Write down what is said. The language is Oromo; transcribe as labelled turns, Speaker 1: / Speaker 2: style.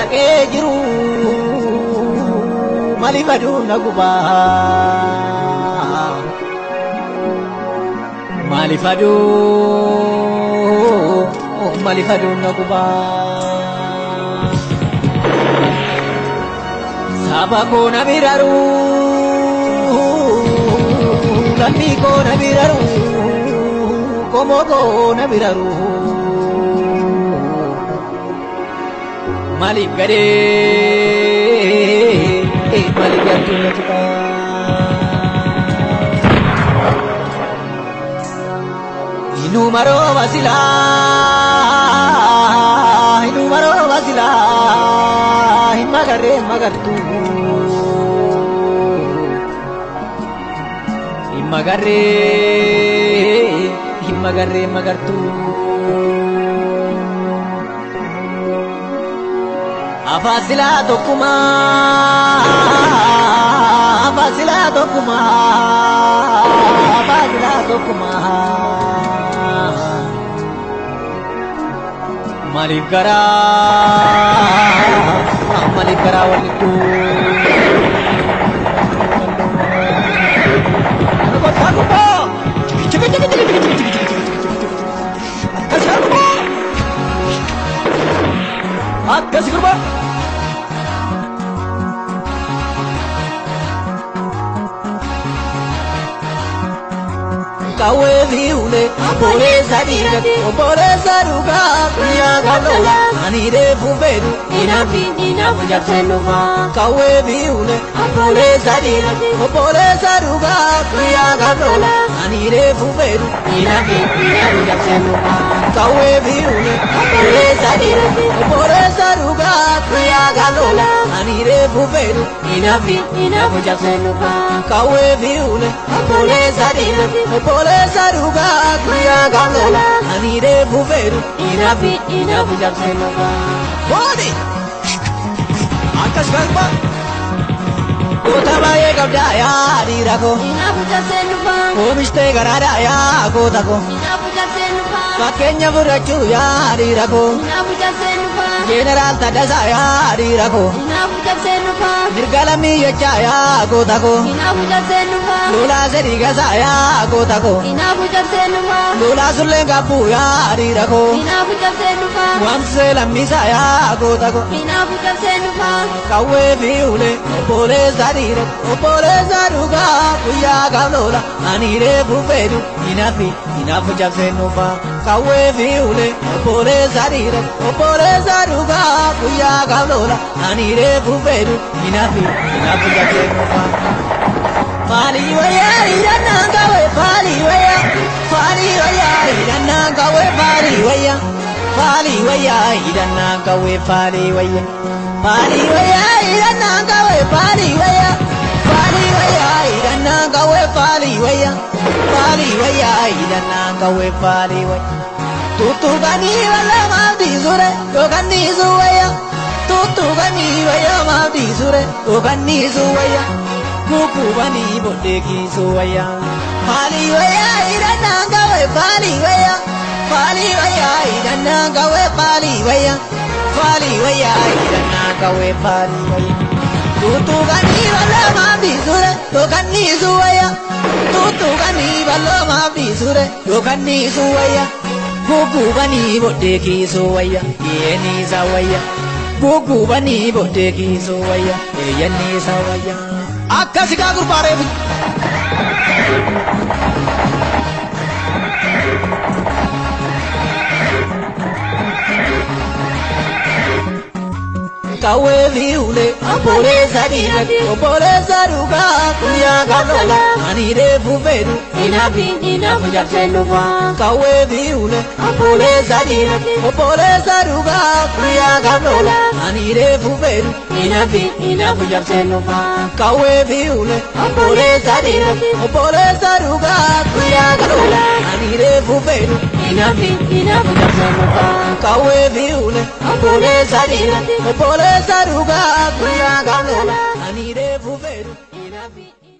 Speaker 1: saqee jiru maaliif aduun na gubaa maaliif aduun na gubaa saba koo na biraru lammii koo na biraru komoo koo na biraru maaliif gadee maaliif gaduu na jibaa inuma rooba silaa hin magarree magartuu hin magarree magartuu afaan silaa tokkumaa maaliif garaa walitti akkasi gurbaa kawe viule obole saruga kuya galola anire fubedu inafi jateluva kawe viule obole saruga kuya galola anire fubedu inafi jateluva kawe viule obole saruga kuya galola anire fubedu inafi jateluva kawe viule obole saruga kuya galola anire fubedu inafi jateluva body akas galba kota baye kabda ya dirako inafi jateluva komiste garada ya kota ko inafi jateluva pakenya burachu ya dirako inafi jateluva general tadasa ya dirako inafi jateluva dirgalami yacha ya kota ko inafi jateluva lola seriga sa ya kota ko inafi jateluva lola sulenga pu ya dirako inafi jateluva wamse lamisa ya kota ko inafi jateluva kawe viule obole saruga kuya galola anire fubedu inafi jateluva kawe viule obole saruga kuya galola anire fubedu inafi jateluva fali waya irana kawe fali waya irana kawe fali waya irana kawe fali waya irana kawe fali waya irana kawe fali waya irana kawe fali waya tutu gani wala mabdi sure yogani suwaya tutu gani waya mabdi sure yogani suwaya kuku bani bodeki suwaya fali waya irana kawe fali waya irana kawe fali waya irana kawe fali waya tutu gani wala mabdi sure yogani suwaya tutu gani wala mabdi sure yogani suwaya kuku bani bodeki suwaya yeni sawaya kuku bani bodeki suwaya yeni sawaya akkasi kaa gurbaaree kawe viule obole saruga kuya galola anire fubedu inafi jateluva kawe viule obole saruga kuya galola anire fubedu inafi jateluva kawe viule obole saruga kuya galola anire fubedu inafi jateluva kawe viule obole saruga kuya galola anire fubedu inafi